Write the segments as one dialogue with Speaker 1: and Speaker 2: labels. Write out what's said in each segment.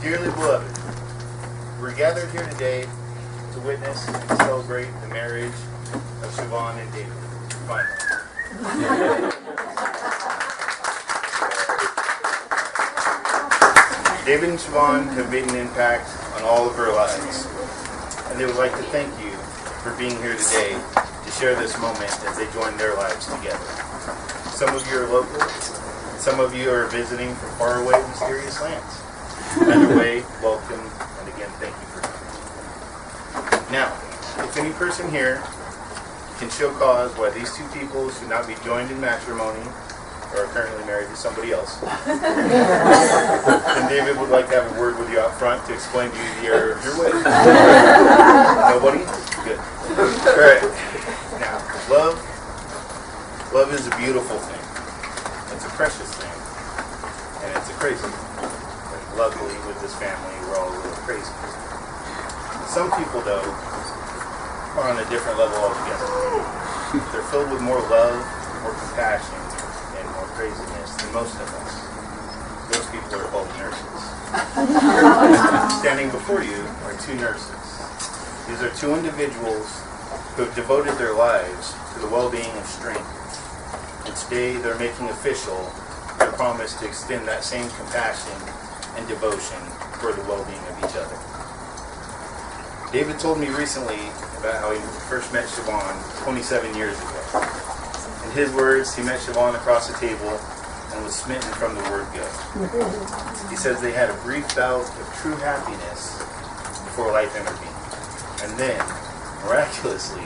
Speaker 1: Dearly beloved, we're gathered here today to witness and celebrate the marriage of Shevaun and David. Finally. David and Shevaun have made an impact on all of our lives, and they would like to thank you for being here today to share this moment as they join their lives together. Some of you are local, and some of you are visiting from faraway, mysterious lands. Either way, welcome, and again, thank you for coming. Now, if any person here can show cause why these two people should not be joined in matrimony or are currently married to somebody else, then David would like to have a word with you out front to explain to you the error of your ways. Nobody? Good. All right. Now, love is a beautiful thing. It's a precious thing. And it's a crazy thing. Luckily, with this family, we're all a little crazy. Some people, though, are on a different level altogether. They're filled with more love, more compassion, and more craziness than most of us. Those people are called nurses. Standing before you are two nurses. These are two individuals who have devoted their lives to the well-being of strangers. And today, they're making official their promise to extend that same compassion and devotion for the well-being of each other. David told me recently about how he first met Shevaun 27 years ago. In his words, he met Shevaun across the table and was smitten from the word go. He says they had a brief bout of true happiness before life intervened. And then, miraculously,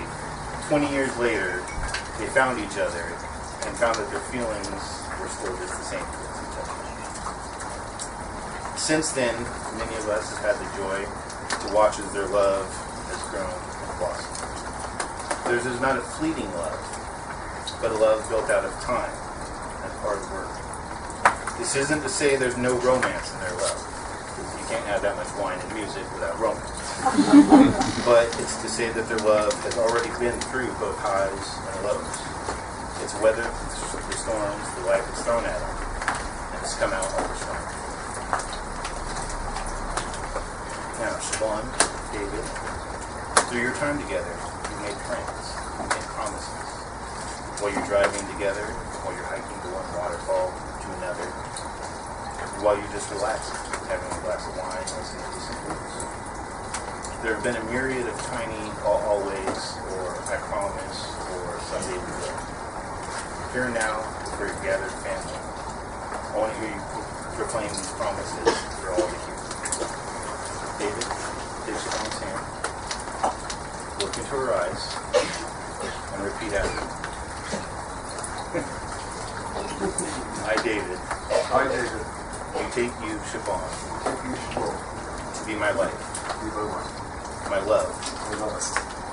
Speaker 1: 20 years later, they found each other and found that their feelings were still just the same towards each other. Since then, many of us have had the joy to watch as their love has grown and blossomed. Theirs is not a fleeting love, but a love built out of time and hard work. This isn't to say there's no romance in their love, because you can't have that much wine and music without romance. But it's to say that their love has already been through both highs and lows. It's weathered the storms that life has thrown at them, and it's come out over strong. Now, Shevaun, David, through your time together, you made friends, you made promises. While you're driving together, while you're hiking to one waterfall to another, while you're just relaxing, having a glass of wine, listening to some books. There have been a myriad of tiny always, or I promise, or someday we will. Here and now, for your gathered family, I want to hear you proclaim these promises for all to hear. David, take Shevaun's hand, look into her eyes, and repeat after me. I, David.
Speaker 2: I, David.
Speaker 1: You take you, Shevaun. To be my life. My love.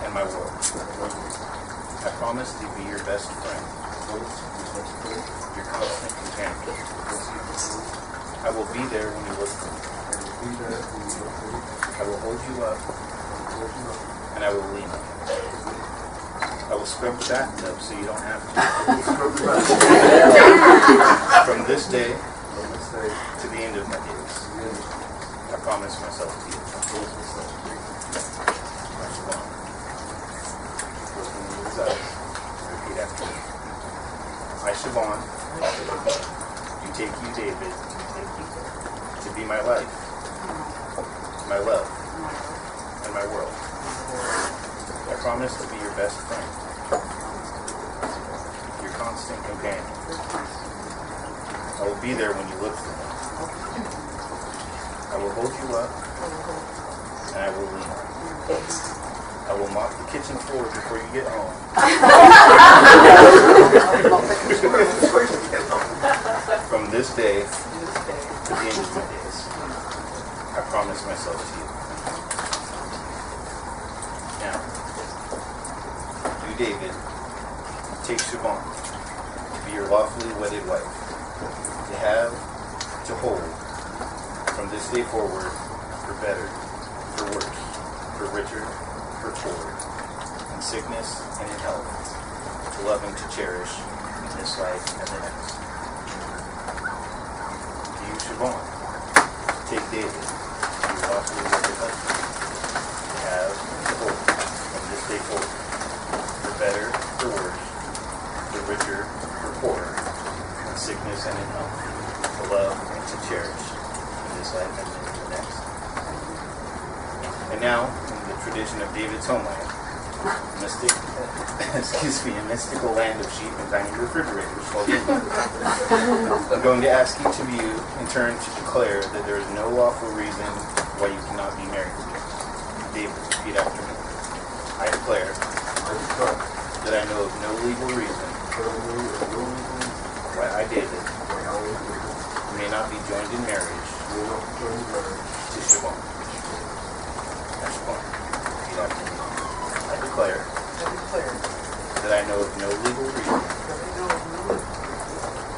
Speaker 1: And my world. I promise to be your best friend. Your constant companion. I will be there when you look for me. I will hold you up, and I will lean on you. I will scrub the bathtub so you don't have to. From this day to the end of my days, I promise myself to you. Looking into his eyes, repeat after me. I, Shevaun, you take you, David, to be my life, my love, and my world. I promise to be your best friend, your constant companion. I will be there when you look for me. I will hold you up, and I will lean on you. I will mop the kitchen floor before you get home. From this day to the end of my days, I promise myself to you. David, take Shevaun to be your lawfully wedded wife, to have, to hold, from this day forward, for better, for worse, for richer, for poorer, in sickness and in health, to love and to cherish in this life and the next. To you, Shevaun, take David, to your lawfully wedded husband, to have, to hold, from this day forward, for better, for worse, for richer, for poorer, in sickness and in health, to love and to cherish in this life and in the next. And now, in the tradition of David's homeland, a mystical land of sheep and tiny refrigerators called England, I'm going to ask each of you in turn to declare that there is no lawful reason why you cannot be married to me. David, repeat after me. I declare that I know of no legal reason why I, David, may not be joined in marriage to Shevaun. Shevaun, repeat after me. I declare that I know of no legal reason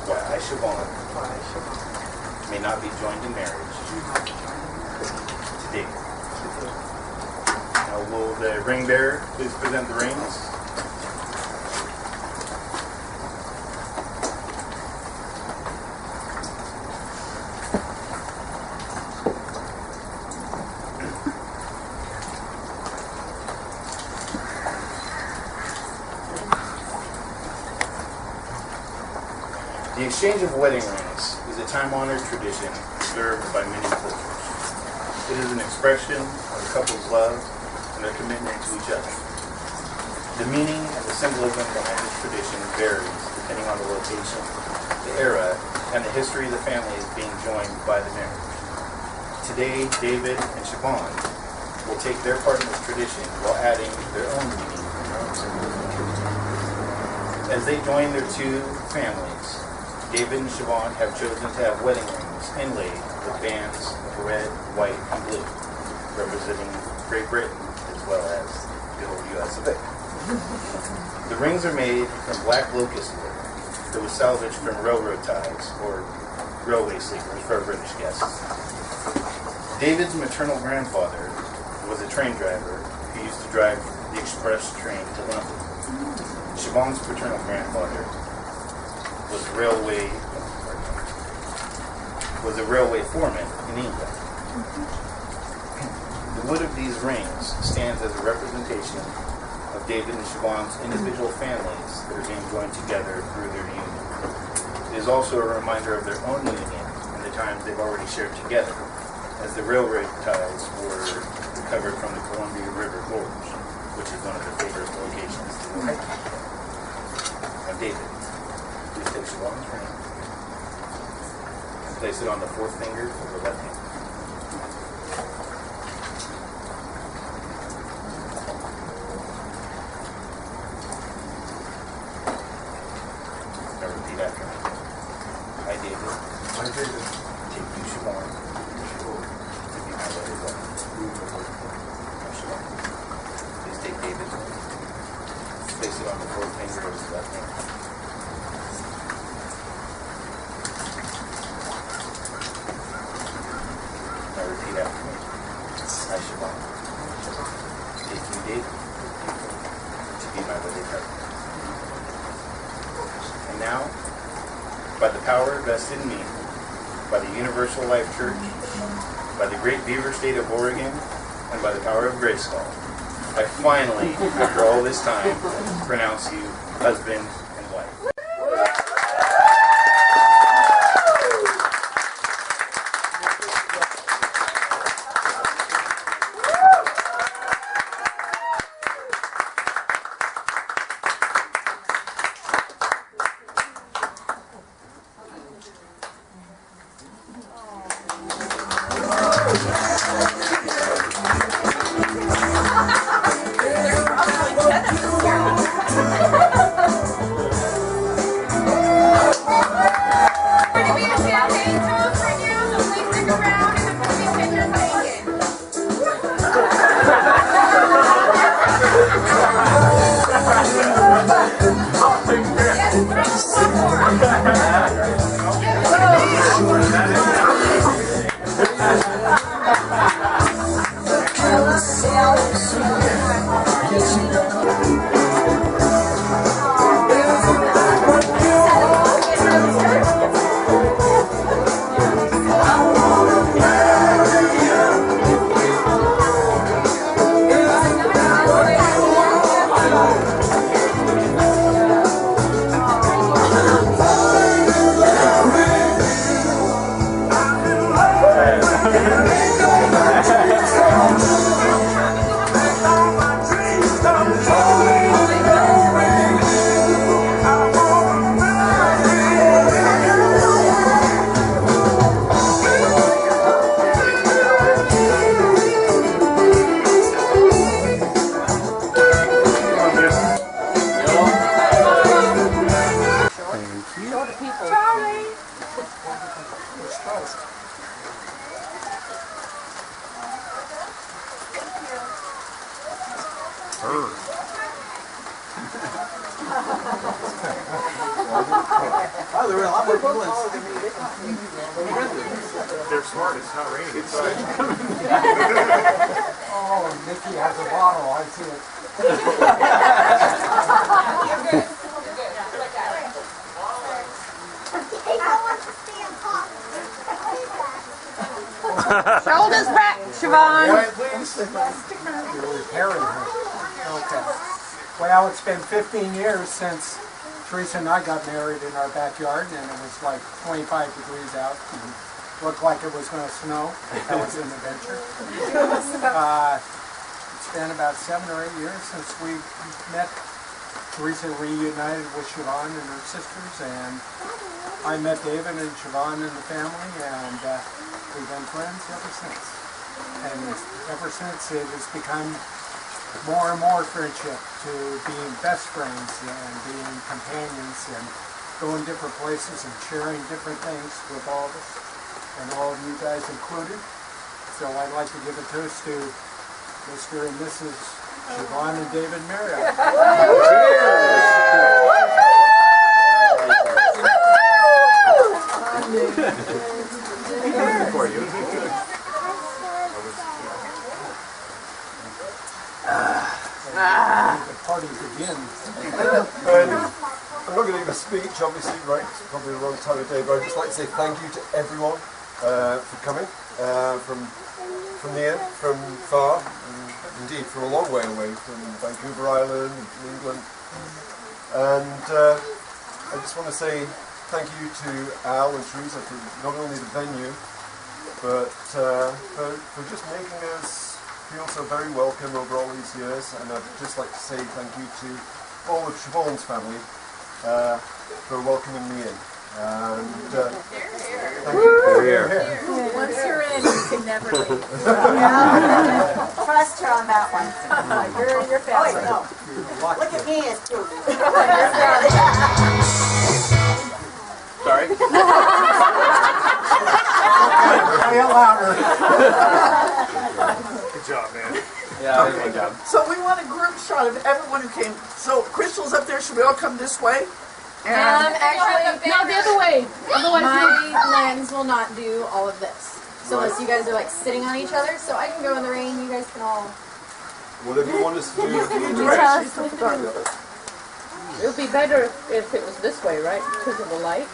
Speaker 1: why I, Shevaun, may not be joined in marriage to David. Now will the ring bearer please present the rings? The exchange of wedding rings is a time-honored tradition observed by many cultures. It is an expression of a couple's love and their commitment to each other. The meaning and the symbolism behind this tradition varies depending on the location, the era, and the history of the families being joined by the marriage. Today, David and Shevaun will take their part in this tradition while adding their own meaning and their own symbolism. As they join their two families, David and Shevaun have chosen to have wedding rings inlaid with bands of red, white, and blue, representing Great Britain as well as the old U.S. of A. The rings are made from black locust wood that was salvaged from railroad ties or railway sleepers for our British guests. David's maternal grandfather was a train driver who used to drive the express train to London. Shevaun's paternal grandfather was a railway foreman in England. The wood of these rings stands as a representation of David and Shevaun's individual families that are being joined together through their union. It is also a reminder of their own union and the times they've already shared together, as the railroad ties were recovered from the Columbia River Gorge, which is one of the favorite locations to go hiking. Now, David, please take Shevaun's ring and place it on the fourth finger of the left hand. Now repeat after me. I, David, take you, Shevaun, to be my wedded wife. Now, Shevaun, please take David's ring, place it on the fourth finger of his left hand. Now repeat after me. I, Shevaun, take you, David, to be my wedded husband. And now, by the power vested in me, by the Universal Life Church, by the great Beaver State of Oregon, and by the power of Grayskull, I finally, after all this time, pronounce you husband and wife.
Speaker 2: Oh, there were a lot more people in.
Speaker 3: They're smart, it's not raining.
Speaker 2: Oh, Nikki has a bottle, I see it.
Speaker 4: Shoulders back, Shevaun.
Speaker 2: You're repairing her. Okay. Well, it's been 15 years since Teresa and I got married in our backyard, and it was like 25 degrees out and looked like it was going to snow. That was an adventure. It's been about 7 or 8 years since we met. Teresa reunited with Shevaun and her sisters, and I met David and Shevaun and the family, and we've been friends ever since. And ever since, it has become more and more friendship to being best friends and being companions and going different places and sharing different things with all of us, and all of you guys included. So I'd like to give a toast to Mr. and Mrs. Shevaun and David Marriott.
Speaker 3: For you.
Speaker 2: The party begins.
Speaker 5: I'm not going to give a speech, obviously, right? It's probably the wrong time of day, but I'd just like to say thank you to everyone for coming from near, from far, and indeed from a long way away, from Vancouver Island, from England. And I just want to say thank you to Al and Teresa for not only the venue, but for just making us feel so very welcome over all these years. And I'd just like to say thank you to all of Shevaun's family for welcoming me in. And thank you.
Speaker 4: Once you're in, you can never leave.
Speaker 6: Trust her on that one.
Speaker 4: You're your family.
Speaker 6: Oh, no. Look at me as proof.
Speaker 1: Sorry?
Speaker 2: Say it louder.
Speaker 3: Good job, man.
Speaker 1: Yeah, good job.
Speaker 7: So we want a group shot of everyone who came. So Crystal's up there. Should we all come this way?
Speaker 4: Actually, no, the other way. Otherwise, my lens will not do all of this. So unless you guys are like sitting on each other, so I can go in the rain. You guys can all.
Speaker 5: Whatever you want us to do.
Speaker 8: It would be better if it was this way, right? Because of the light.